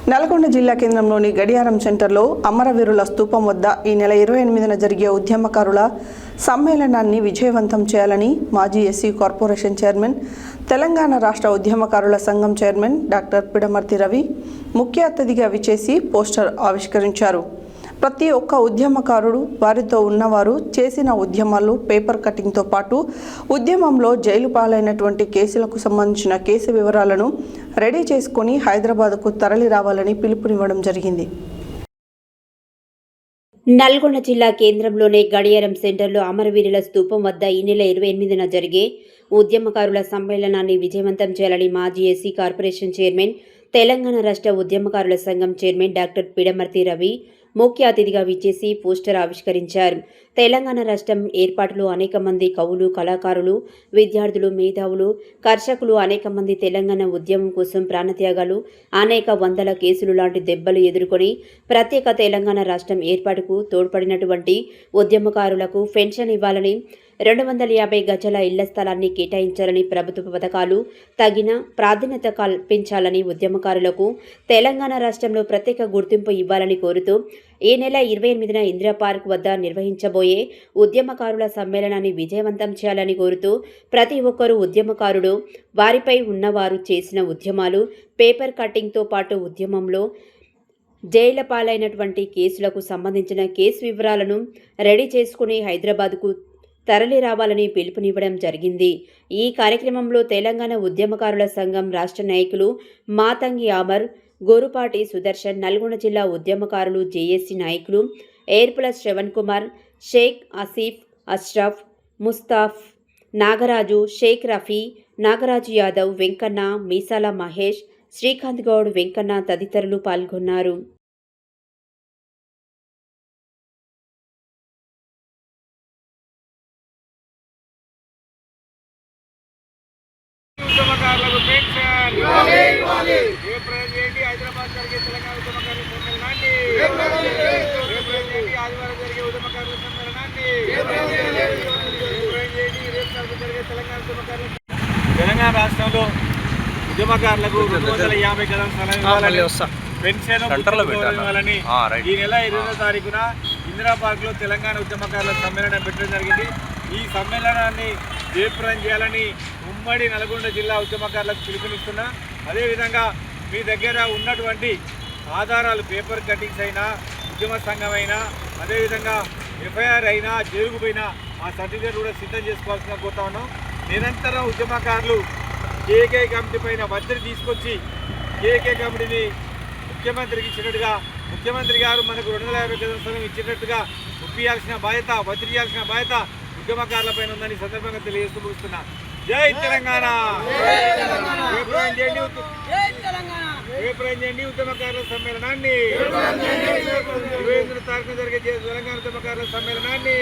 నల్గొండ జిల్లా కేంద్రంలోని గడియారం సెంటర్లో అమరవీరుల స్తూపం వద్ద ఈ నెల 28న జరిగే ఉద్యమకారుల సమ్మేళనాన్ని విజయవంతం చేయాలని మాజీ ఎస్సీ కార్పొరేషన్ చైర్మన్, తెలంగాణ రాష్ట్ర ఉద్యమకారుల సంఘం చైర్మన్ డాక్టర్ పిడమర్తి రవి ముఖ్య అతిథిగా విచ్చేసి పోస్టర్ ఆవిష్కరించారు. ప్రతి ఒక్క ఉద్యమకారుడు, వారితో ఉన్నవారు చేసిన ఉద్యమాలు, పేపర్ కటింగ్తో పాటు ఉద్యమంలో జైలు పాలైనటువంటి కేసులకు సంబంధించిన కేసు వివరాలను రెడీ చేసుకుని హైదరాబాద్కు తరలి రావాలని పిలుపునివ్వడం జరిగింది. నల్గొండ జిల్లా కేంద్రంలోని గడియారం సెంటర్లో అమరవీరుల స్తూపం వద్ద ఈ నెల 28న జరిగే ఉద్యమకారుల సమ్మేళనాన్ని విజయవంతం చేయాలని మాజీ ఎస్సీ కార్పొరేషన్ చైర్మన్, తెలంగాణ రాష్ట్ర ఉద్యమకారుల సంఘం చైర్మన్ డాక్టర్ పిడమర్తి రవి ముఖ్య అతిథిగా విచ్చేసి పోస్టర్ ఆవిష్కరించారు. తెలంగాణ రాష్ట్రం ఏర్పాటులో అనేక మంది కవులు, కళాకారులు, విద్యార్థులు, మేధావులు, కర్షకులు, అనేక మంది తెలంగాణ ఉద్యమం కోసం ప్రాణత్యాగాలు, అనేక వందల కేసులు లాంటి దెబ్బలు ఎదుర్కొని ప్రత్యేక తెలంగాణ రాష్ట్రం ఏర్పాటుకు తోడ్పడినటువంటి ఉద్యమకారులకు పెన్షన్ ఇవ్వాలని, 250 గజాల ఇళ్ల స్థలాన్ని కేటాయించాలని, ప్రభుత్వ పథకాలు తగిన ప్రాధాన్యత కల్పించాలని, ఉద్యమకారులకు తెలంగాణ రాష్ట్రంలో ప్రత్యేక గుర్తింపు ఇవ్వాలని కోరుతూ ఈ నెల 28న ఇందిరా పార్క్ వద్ద నిర్వహించబోయే ఉద్యమకారుల సమ్మేళనాన్ని విజయవంతం చేయాలని కోరుతూ ప్రతి ఒక్కరూ ఉద్యమకారుడు, వారిపై ఉన్నవారు చేసిన ఉద్యమాలు, పేపర్ కటింగ్తో పాటు ఉద్యమంలో జైళ్ల పాలైనటువంటి కేసులకు సంబంధించిన కేసు వివరాలను రెడీ చేసుకుని హైదరాబాద్కు తరలి రావాలని పిలుపునివ్వడం జరిగింది. ఈ కార్యక్రమంలో తెలంగాణ ఉద్యమకారుల సంఘం రాష్ట్ర నాయకులు మాతంగి అమర్, గోరుపాటి సుదర్శన్, నల్గొండ జిల్లా ఉద్యమకారులు జేఏసీ నాయకులు ఏర్పుల శ్రవణ్ కుమార్, షేక్ ఆసిఫ్, అష్రఫ్, ముస్తాఫ్, నాగరాజు, షేక్ రఫీ, నాగరాజు యాదవ్, వెంకన్న, మీసాల మహేష్, శ్రీకాంత్ గౌడ్, వెంకన్న తదితరులు పాల్గొన్నారు. ఉద్యమకారులకు పెన్షన్ ఏప్రిల్ చేయండి. హైదరాబాద్ జరిగే తెలంగాణ ఉద్యమకారుల సమ్మేళనాన్ని ఏప్రిల్ చేయండి. ఆదివారం జరిగే ఉద్యమకారుల సమ్మేళనాన్ని ఏప్రిల్ చేయండి. రేపు జరిగే తెలంగాణ ఉద్యమకారుల తెలంగాణ రాష్ట్రంలో ఉద్యమకారులకు 250 గజాల స్థలం ఇవ్వాలని, పెన్షన్ ఇవ్వాలని ఈ నెల 20వ తారీఖున ఇందిరా పార్క్లో తెలంగాణ ఉద్యమకారుల సమ్మేళనం పెట్టడం జరిగింది. ఈ సమ్మేళనాన్ని జయప్రదం చేయాలని ఉమ్మడి నల్గొండ జిల్లా ఉద్యమకారులకు పిలుపునిస్తున్నా. అదేవిధంగా మీ దగ్గర ఉన్నటువంటి ఆధారాలు, పేపర్ కటింగ్స్ అయినా, ఉద్యమ సంఘం అయినా, అదేవిధంగా ఎఫ్ఐఆర్ అయినా, జైలుకు పోయినా ఆ సర్టిఫికేట్ కూడా సిద్ధం చేసుకోవాల్సిన కోరుతా ఉన్నాం. నిరంతరం ఉద్యమకారులు కేకే కమిటీ పైన ఒత్తిడి తీసుకొచ్చి కేకే కమిటీని ముఖ్యమంత్రికి ఇచ్చినట్టుగా, ముఖ్యమంత్రి గారు మనకు 250 గజాల స్థలం ఇచ్చినట్టుగా ఒప్పియాల్సిన బాధ్యత, ఒత్తిడి చేయాల్సిన బాధ్యత ఉద్యమకారుల పైన ఉందని సందర్భంగా తెలియజేస్తూ ముగిస్తున్నా. జై తెలంగాణ. ఏప్రిల్ చేయండి ఉద్యమకారుల సమ్మేళనాన్ని, 28వ తారీఖున జరిగే తెలంగాణ ఉద్యమకారుల సమ్మేళనాన్ని.